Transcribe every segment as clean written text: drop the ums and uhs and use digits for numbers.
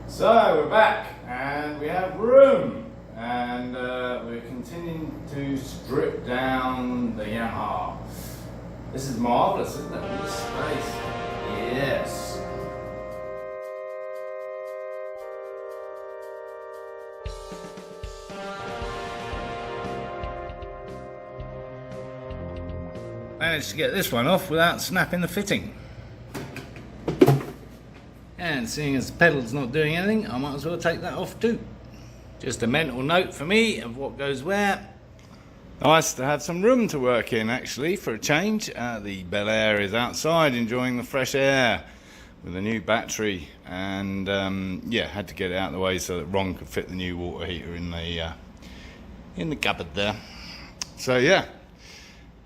So we're back and we have room, and we're continuing to strip down the Yamaha. This is marvellous, isn't it? All the space. Yes. Managed to get this one off without snapping the fitting. And seeing as the pedal's not doing anything, I might as well take that off too. Just a mental note for me of what goes where. Nice to have some room to work in, actually, for a change. The Bel Air is outside enjoying the fresh air with a new battery, and yeah, had to get it out of the way so that Ron could fit the new water heater in the cupboard there. So yeah,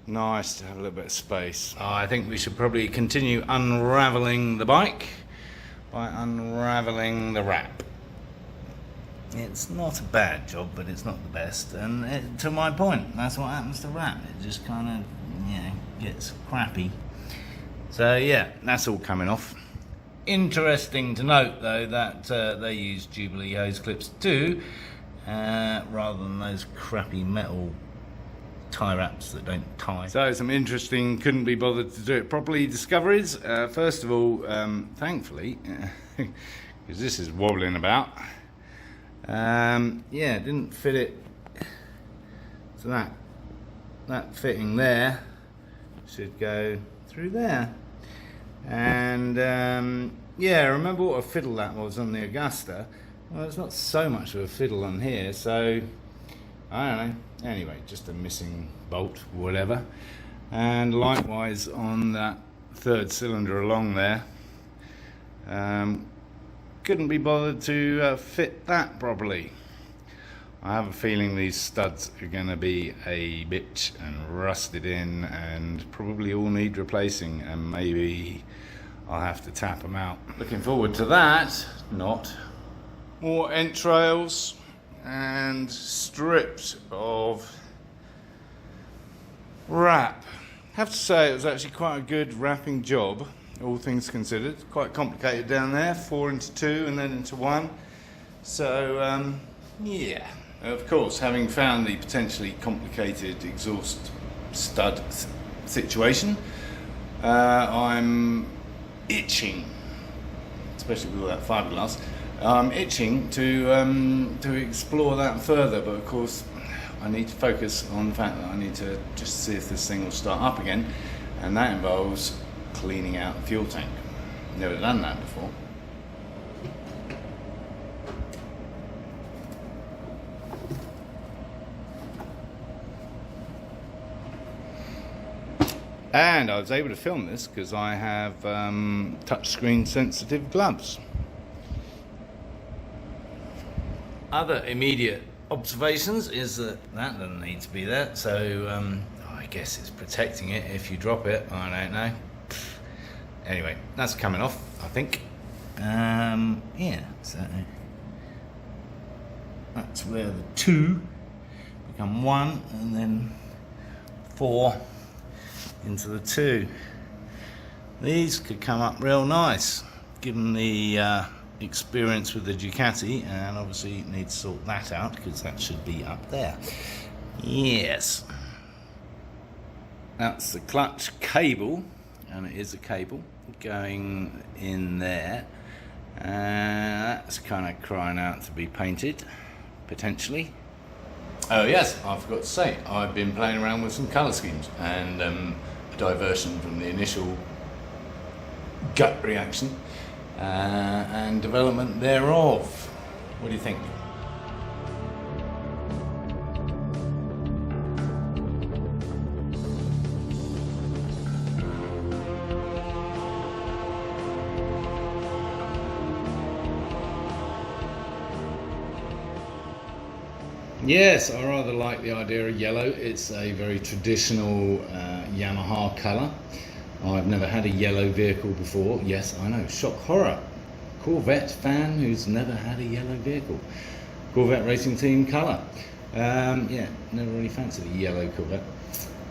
nice to have a little bit of space. I think we should probably continue unraveling the bike by unraveling the wrap. It's not a bad job, but it's not the best, and to my point, that's what happens to wrap. It just kind of, you know, gets crappy. So yeah, that's all coming off. Interesting to note though that they use Jubilee hose clips too, rather than those crappy metal tie wraps that don't tie. So some interesting, couldn't be bothered to do it properly discoveries. First of all, thankfully, because this is wobbling about, yeah, didn't fit it. So that fitting there should go through there. And yeah, remember what a fiddle that was on the Augusta. Well, it's not so much of a fiddle on here, so I don't know. Anyway, just a missing bolt, whatever. And likewise on that third cylinder along there, couldn't be bothered to fit that properly. I have a feeling these studs are going to be a bitch and rusted in and probably all need replacing, and maybe I'll have to tap them out. Looking forward to that. Not. More entrails and strips of wrap. Have to say it was actually quite a good wrapping job, all things considered. Quite complicated down there, 4 into 2 and then into 1. So yeah, of course, having found the potentially complicated exhaust stud situation, I'm itching, especially with all that fiberglass. I'm itching to explore that further, but of course I need to focus on the fact that I need to just see if this thing will start up again, and that involves cleaning out the fuel tank. Never done that before. And I was able to film this because I have touchscreen sensitive gloves. Other immediate observations is that that doesn't need to be there, so I guess it's protecting it if you drop it. I don't know. Anyway, that's coming off, I think. Yeah, so that's where the 2 become 1 and then 4 into the 2. These could come up real nice given the experience with the Ducati, and obviously need to sort that out because that should be up there. Yes, that's the clutch cable, and it is a cable going in there, and that's kind of crying out to be painted potentially. Oh yes, I forgot to say, I've been playing around with some colour schemes, and a diversion from the initial gut reaction and development thereof. What do you think? Yes, I rather like the idea of yellow. It's a very traditional Yamaha colour. I've never had a yellow vehicle before. Yes, I know, shock horror. Corvette fan who's never had a yellow vehicle. Corvette racing team colour. Yeah, never really fancied a yellow Corvette.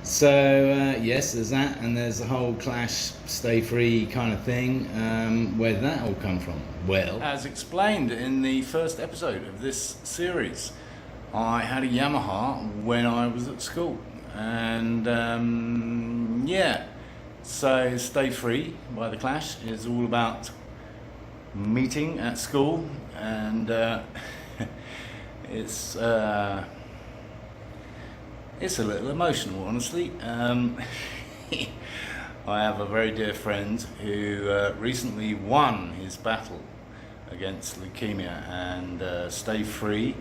So yes, there's that, and there's the whole Clash Stay Free kind of thing. Where did that all come from? Well, as explained in the first episode of this series, I had a Yamaha when I was at school, and yeah, so Stay Free by the Clash is all about meeting at school, and it's a little emotional, honestly. I have a very dear friend who recently won his battle against leukemia, and Stay Free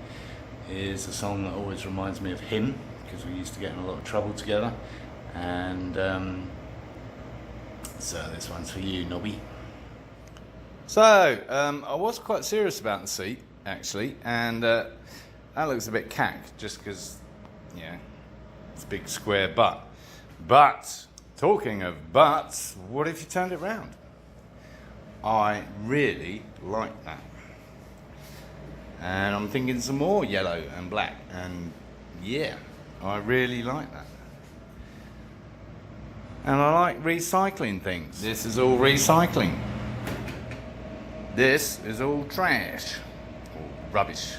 is a song that always reminds me of him, because we used to get in a lot of trouble together. And so this one's for you, Nobby. So I was quite serious about the seat, actually, and that looks a bit cack, just because, yeah, it's a big square butt. But talking of butts, what if you turned it round? I really like that. And I'm thinking some more yellow and black, and yeah, I really like that. And I like recycling things. This is all recycling. This is all trash, or rubbish.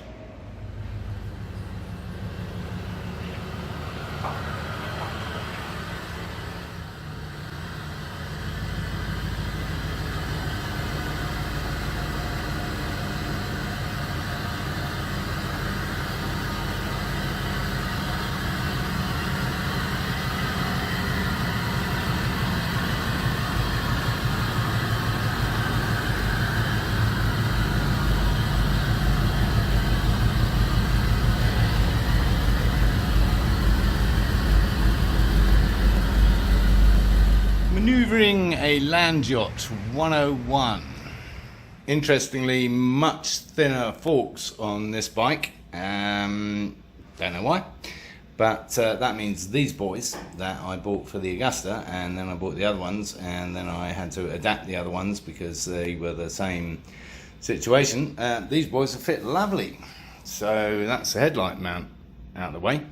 Maneuvering a land yacht 101. Interestingly, much thinner forks on this bike. Don't know why, but that means these boys that I bought for the Augusta, and then I bought the other ones, and then I had to adapt the other ones because they were the same situation. These boys will fit lovely. So that's the headlight mount out of the way.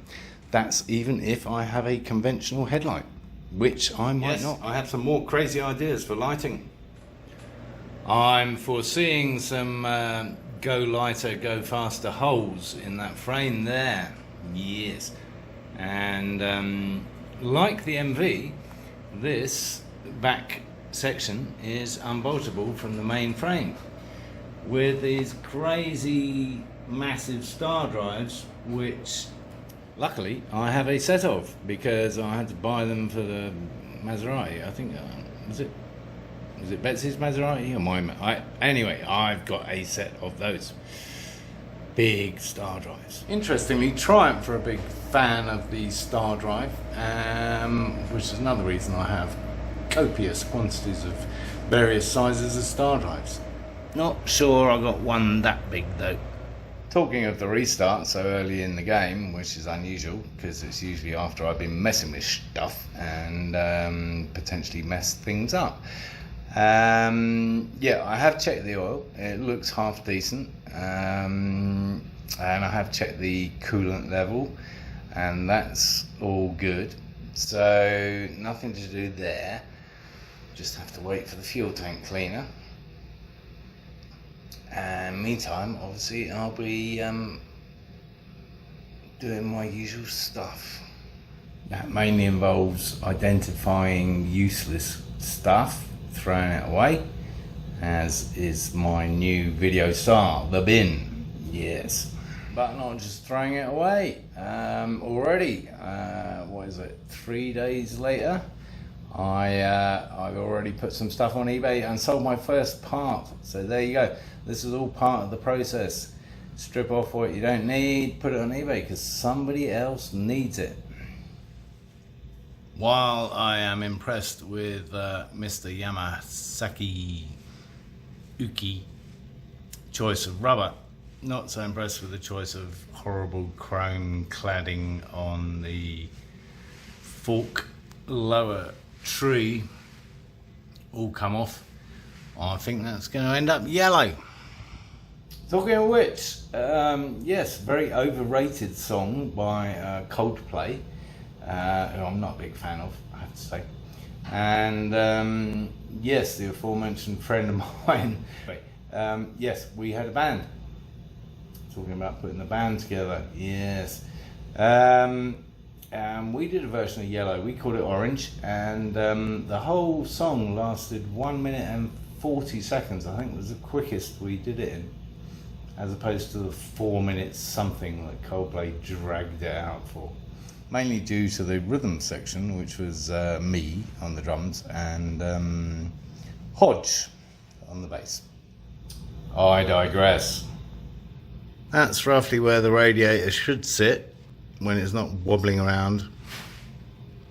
That's even if I have a conventional headlight, which I might not. I have some more crazy ideas for lighting. I'm foreseeing some go lighter, go faster holes in that frame there. Yes. And like the MV, this back section is unboltable from the main frame with these crazy massive star drives, which luckily I have a set of, because I had to buy them for the Maserati. I think was it Betsy's Maserati or mine? Anyway, I've got a set of those big star drives. Interestingly, Triumph are a big fan of the star drive, which is another reason I have copious quantities of various sizes of star drives. Not sure I got one that big though. Talking of the restart so early in the game, which is unusual because it's usually after I've been messing with stuff and potentially messed things up. Yeah, I have checked the oil. It looks half decent, and I have checked the coolant level, and that's all good. So nothing to do there. Just have to wait for the fuel tank cleaner. And meantime, obviously, I'll be doing my usual stuff. That mainly involves identifying useless stuff, throwing it away, as is my new video style, the bin. Yes, but not just throwing it away. Already, what is it? 3 days later, I've already put some stuff on eBay and sold my first part. So there you go. This is all part of the process. Strip off what you don't need, put it on eBay because somebody else needs it. While I am impressed with Mr. Yamasaki Uki choice of rubber, not so impressed with the choice of horrible chrome cladding on the fork lower tree, all come off. I think that's going to end up yellow. Talking of which, yes, very overrated song by Coldplay. who I'm not a big fan of, I have to say. And yes, the aforementioned friend of mine, yes, we had a band. Talking about putting the band together, yes. We did a version of Yellow, we called it Orange, and the whole song lasted 1 minute and 40 seconds. I think it was the quickest we did it in, as opposed to the 4 minutes something that Coldplay dragged it out for. Mainly due to the rhythm section, which was me on the drums and Hodge on the bass. I digress. That's roughly where the radiator should sit when it's not wobbling around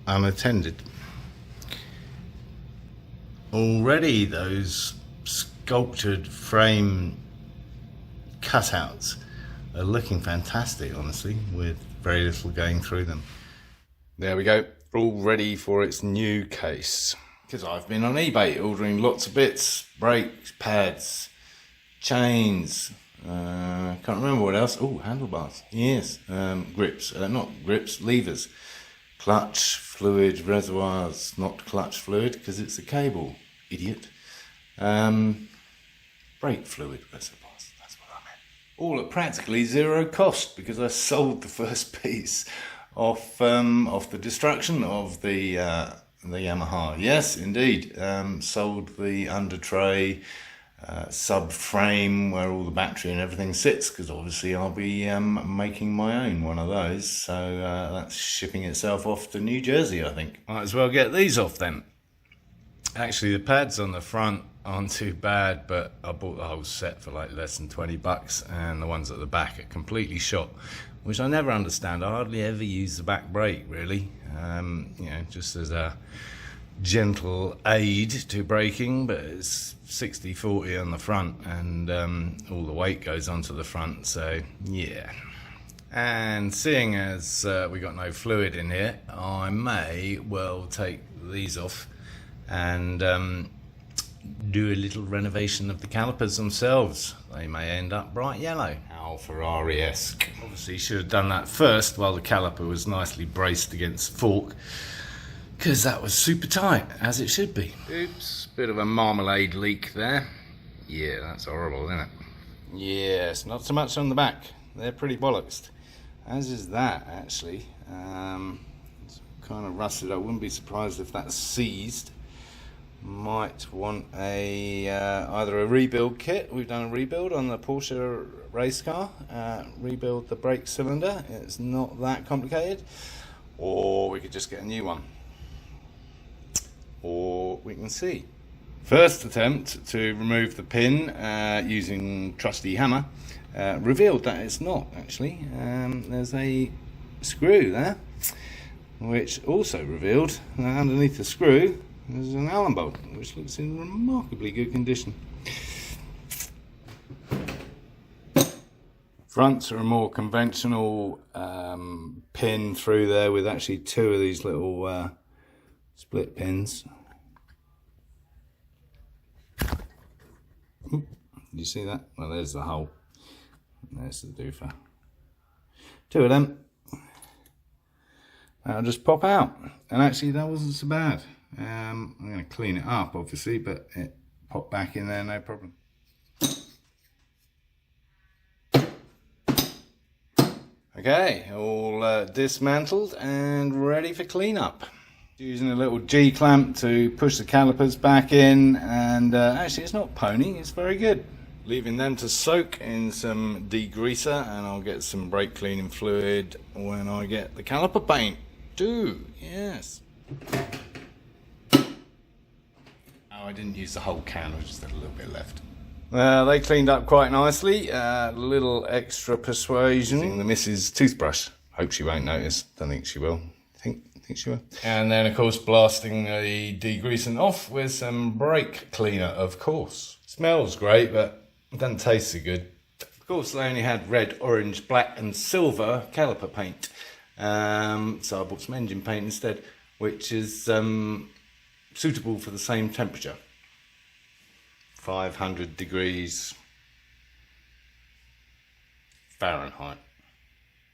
unattended. Already those sculptured frame cutouts are looking fantastic, honestly, with very little going through them. There we go, all ready for its new case. Because I've been on eBay ordering lots of bits, brakes, pads, chains, can't remember what else. Oh, handlebars, yes, grips, not grips, levers, clutch fluid reservoirs, not clutch fluid because it's a cable, idiot. Brake fluid reservoirs, that's what I meant. All at practically zero cost because I sold the first piece off the destruction of the Yamaha. Yes, indeed, sold the under tray, sub-frame where all the battery and everything sits, because obviously I'll be making my own one of those, so that's shipping itself off to New Jersey, I think. Might as well get these off then. Actually, the pads on the front aren't too bad, but I bought the whole set for like less than 20 bucks, and the ones at the back are completely shot, which I never understand. I hardly ever use the back brake, really, you know, just as a gentle aid to braking, but it's 60-40 on the front, and all the weight goes onto the front, so yeah. And seeing as we got no fluid in here, I may well take these off and do a little renovation of the calipers themselves. They may end up bright yellow. How Ferrari-esque. Obviously should have done that first while the caliper was nicely braced against the fork, because that was super tight, as it should be. Oops, bit of a marmalade leak there. Yeah, that's horrible, isn't it? Yes, not so much on the back. They're pretty bollocksed. As is that, actually. It's kind of rusted. I wouldn't be surprised if that's seized. Might want a either a rebuild kit. We've done a rebuild on the Porsche race car. Rebuild the brake cylinder. It's not that complicated. Or we could just get a new one. Or we can see. First attempt to remove the pin using trusty hammer revealed that it's not actually. There's a screw there, which also revealed that underneath the screw there's an Allen bolt, which looks in remarkably good condition. Fronts are a more conventional pin through there with actually two of these little split pins. Oop, did you see that? Well, there's the hole. There's the doofer. Two of them. That'll just pop out. And actually that wasn't so bad. I'm going to clean it up obviously, but it popped back in there, no problem. Okay, all dismantled and ready for cleanup. Using a little G-clamp to push the calipers back in, and actually it's not pony, it's very good. Leaving them to soak in some degreaser, and I'll get some brake cleaning fluid when I get the caliper paint too, yes. I didn't use the whole can, I just had a little bit left. They cleaned up quite nicely. A little extra persuasion. Using the missus toothbrush. Hope she won't notice. Don't think she will. Think she will. And then of course blasting the degreasing off with some brake cleaner, of course. Smells great, but it doesn't taste so good. Of course they only had red, orange, black and silver caliper paint. So I bought some engine paint instead, which is suitable for the same temperature, 500 degrees Fahrenheit.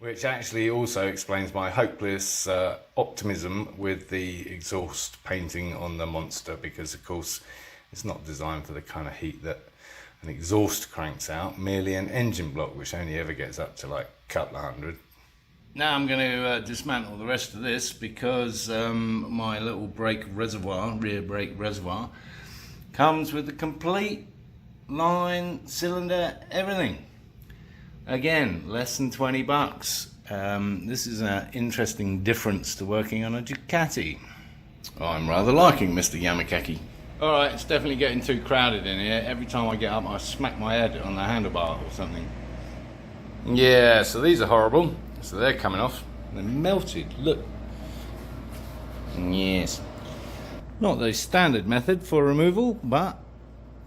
Which actually also explains my hopeless optimism with the exhaust painting on the Monster, because of course it's not designed for the kind of heat that an exhaust cranks out, merely an engine block which only ever gets up to like a couple of hundred. Now I'm going to dismantle the rest of this, because my little brake reservoir, rear brake reservoir, comes with the complete line, cylinder, everything. Again, less than 20 bucks. This is an interesting difference to working on a Ducati. I'm rather liking Mr. Yamakaki. Alright, it's definitely getting too crowded in here. Every time I get up I smack my head on the handlebar or something. Yeah, so these are horrible. So they're coming off. They're melted, look. Yes. Not the standard method for removal, but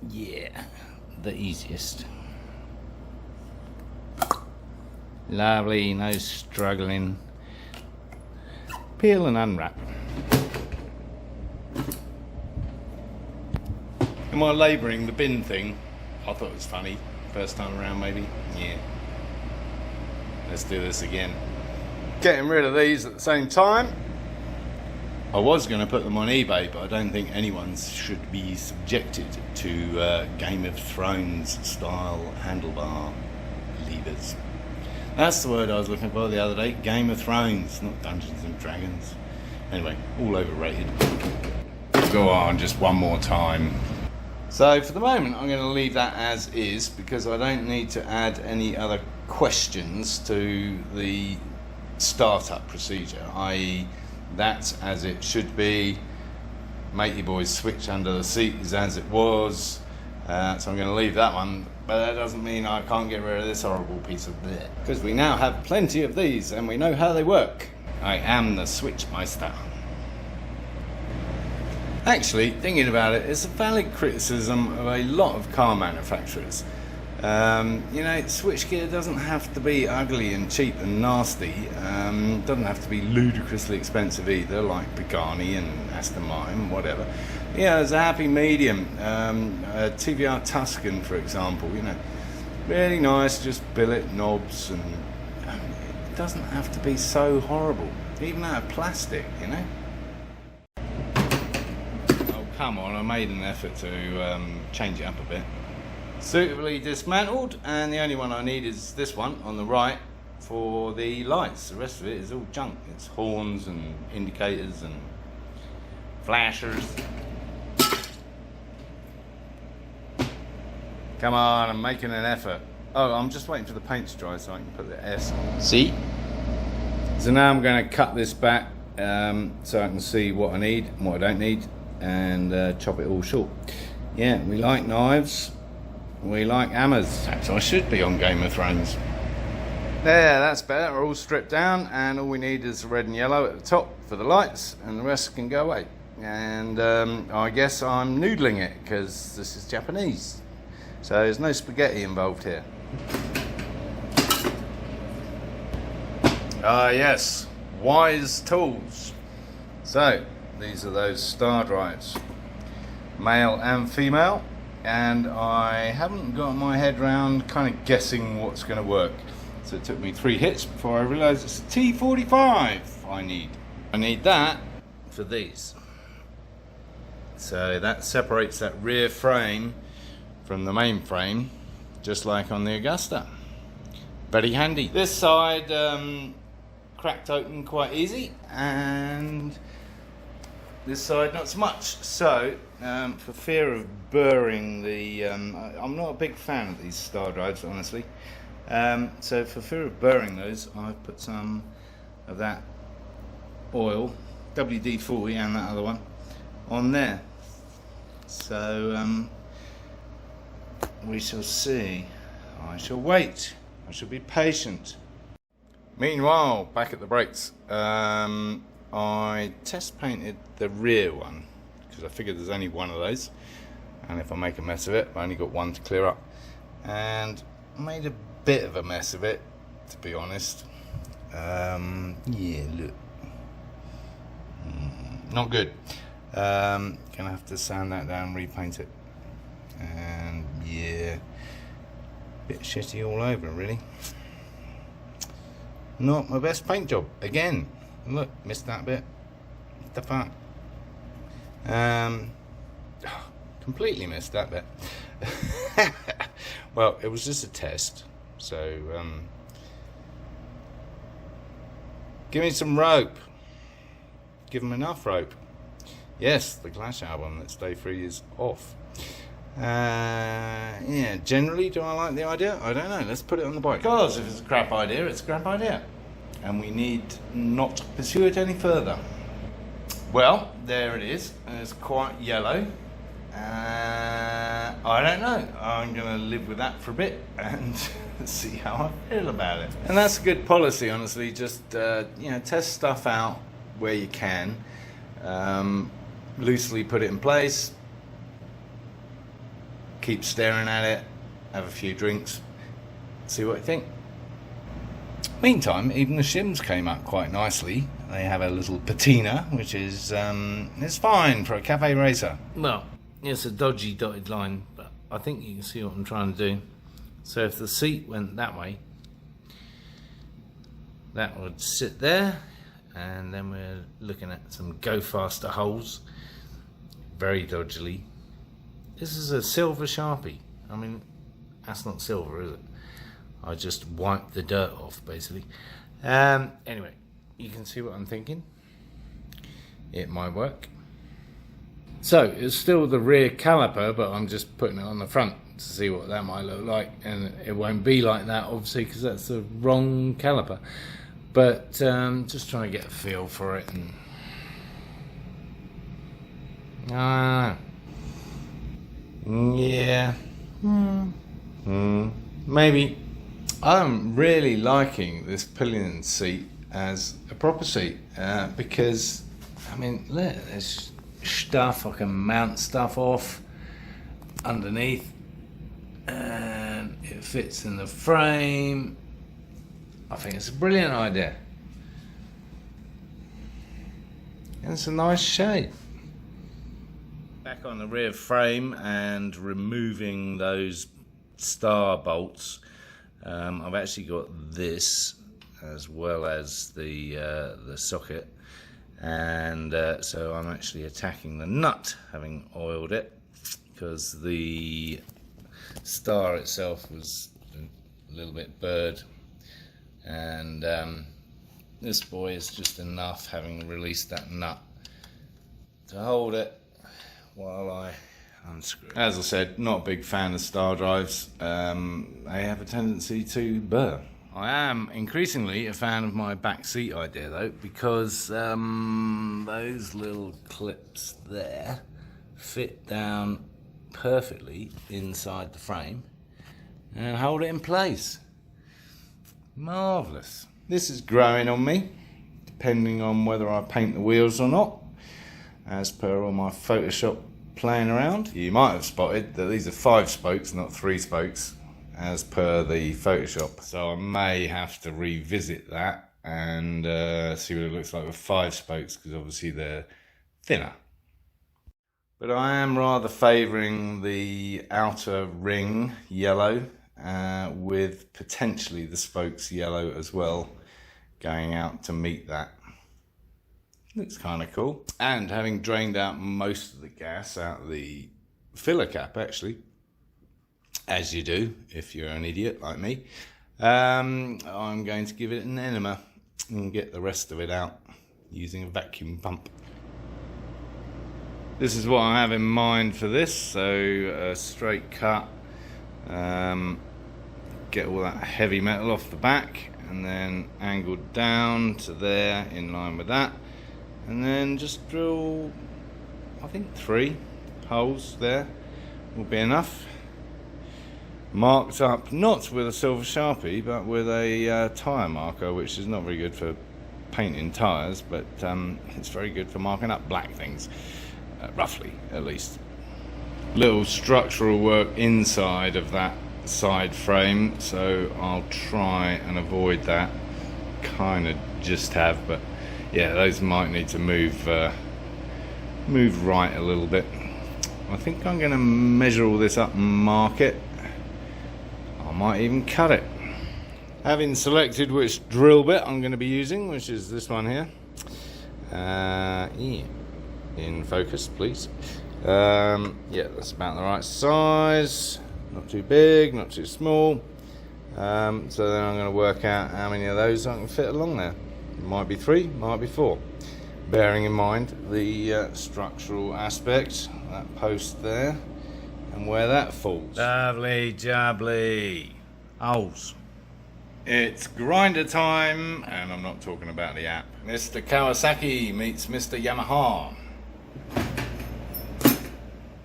yeah, the easiest. Lovely, no struggling. Peel and unwrap. Am I labouring the bin thing? I thought it was funny. First time around maybe. Yeah. Let's do this again. Getting rid of these at the same time. I was going to put them on eBay, but I don't think anyone should be subjected to Game of Thrones style handlebar levers. That's the word I was looking for the other day. Game of Thrones, not Dungeons and Dragons. Anyway, all overrated. Go on, just one more time. So for the moment, I'm going to leave that as is, because I don't need to add any other questions to the startup procedure, i.e. that's as it should be. Matey boy's switch under the seat is as it was. So I'm going to leave that one, but that doesn't mean I can't get rid of this horrible piece of bleh, because we now have plenty of these and we know how they work. I am the Switchmeister. Actually, thinking about it, it's a valid criticism of a lot of car manufacturers. You know, switchgear doesn't have to be ugly and cheap and nasty. Doesn't have to be ludicrously expensive either, like Pagani and Aston Martin, whatever. Yeah, there's a happy medium. TVR Tuscan, for example, you know, really nice, just billet knobs, and it doesn't have to be so horrible, even out of plastic, you know. Oh, come on, I made an effort to change it up a bit. Suitably dismantled, and the only one I need is this one on the right for the lights. The rest of it is all junk. It's horns and indicators and flashers. Come on, I'm making an effort. Oh, I'm just waiting for the paint to dry so I can put the S on. See? So now I'm going to cut this back so I can see what I need and what I don't need, and chop it all short. Yeah, we like knives. We like hammers. Perhaps I should be on Game of Thrones. There, that's better. We're all stripped down, and all we need is red and yellow at the top for the lights, and the rest can go away. And I guess I'm noodling it, because this is Japanese. So there's no spaghetti involved here. Ah, yes. Wise tools. So, these are those star drives. Male and female. And I haven't got my head around kind of guessing what's going to work. So it took me 3 hits before I realised it's a T45 I need. I need that for these. So that separates that rear frame from the main frame, just like on the Augusta. Very handy. This side cracked open quite easy, and this side not so much. So for fear of burring the I'm not a big fan of these star drives, honestly. So for fear of burring those, I've put some of that oil, WD-40 and that other one, on there. So we shall see. I shall wait. I shall be patient. Meanwhile, back at the brakes, I test painted the rear one, because I figured there's only one of those, and if I make a mess of it, I've only got one to clear up. And I made a bit of a mess of it, to be honest. Yeah, look. Not good. Gonna have to sand that down, repaint it. And yeah, bit shitty all over, really. not my best paint job again. Look, missed that bit. What the fuck? Completely missed that bit. Well, it was just a test, so give me some rope. Give them enough rope. Yes, the Clash album that Stay Free is off. Yeah, generally, do I like the idea? I don't know. Let's put it on the bike. Because if it's a crap idea, it's a crap idea. And we need not pursue it any further. Well, there it is. It's quite yellow. I don't know. I'm going to live with that for a bit and see how I feel about it. And that's a good policy, honestly. Just, you know, test stuff out where you can. Loosely put it in place. Keep staring at it. Have a few drinks. See what you think. Meantime, even the shims came up quite nicely. They have a little patina, which is it's fine for a CafeRacer. Well, it's a dodgy dotted line, but I think you can see what I'm trying to do. So if the seat went that way, that would sit there, and then we're looking at some go faster holes, very dodgily. This is a silver Sharpie. I mean, that's not silver, is it? I just wiped the dirt off, basically. Anyway, you can see what I'm thinking. It might work. So, it's still the rear caliper, but I'm just putting it on the front to see what that might look like. And it won't be like that, obviously, because that's the wrong caliper. But just trying to get a feel for it. And yeah. Maybe. I'm really liking this pillion seat as a proper seat because, I mean, look, there's stuff, I can mount stuff off underneath and it fits in the frame. I think it's a brilliant idea. And it's a nice shape. Back on the rear frame and removing those star bolts. I've actually got this as well as the socket, and so I'm actually attacking the nut, having oiled it, because the star itself was a little bit burred, and this boy is just enough, having released that nut, to hold it while I unscrew. As I said, not a big fan of star drives. They have a tendency to burr. I am increasingly a fan of my back seat idea though, because those little clips there fit down perfectly inside the frame and hold it in place. Marvellous. This is growing on me, depending on whether I paint the wheels or not, as per all my Photoshop playing around. You might have spotted that these are 5 spokes, not 3 spokes, as per the Photoshop. So I may have to revisit that and see what it looks like with 5 spokes, because obviously they're thinner. But I am rather favouring the outer ring yellow with potentially the spokes yellow as well, going out to meet that. Looks kind of cool. And having drained out most of the gas out of the filler cap, actually, as you do if you're an idiot like me, I'm going to give it an enema and get the rest of it out using a vacuum pump. This is what I have in mind for this. So a straight cut, get all that heavy metal off the back, and then angled down to there in line with that. And then just drill, I think 3 holes there will be enough. Marked up, not with a silver Sharpie, but with a tyre marker, which is not very good for painting tyres, but it's very good for marking up black things, roughly at least. Little structural work inside of that side frame, so I'll try and avoid that. Kind of just have, but yeah, those might need to move right a little bit. I think I'm going to measure all this up and mark it. I might even cut it. Having selected which drill bit I'm going to be using, which is this one here. Yeah. In focus, please. Yeah, that's about the right size. Not too big, not too small. So then I'm going to work out how many of those I can fit along there. Might be 3, might be 4. Bearing in mind the structural aspect, that post there, and where that falls. Lovely jubbly. Holes. It's grinder time, and I'm not talking about the app. Mr. Kawasaki meets Mr. Yamaha.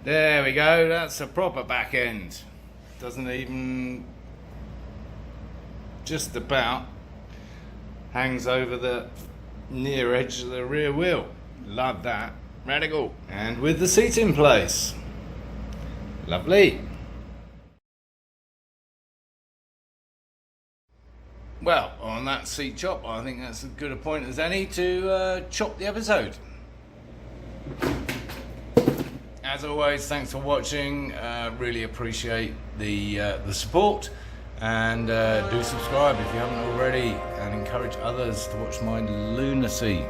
There we go, that's a proper back end. Doesn't even, just about hangs over the near edge of the rear wheel. Love that. Radical. And with the seat in place. Lovely. Well, on that seat chop, I think that's as good a point as any to chop the episode. As always, thanks for watching. Really appreciate the support, and do subscribe if you haven't already, and encourage others to watch my lunacy.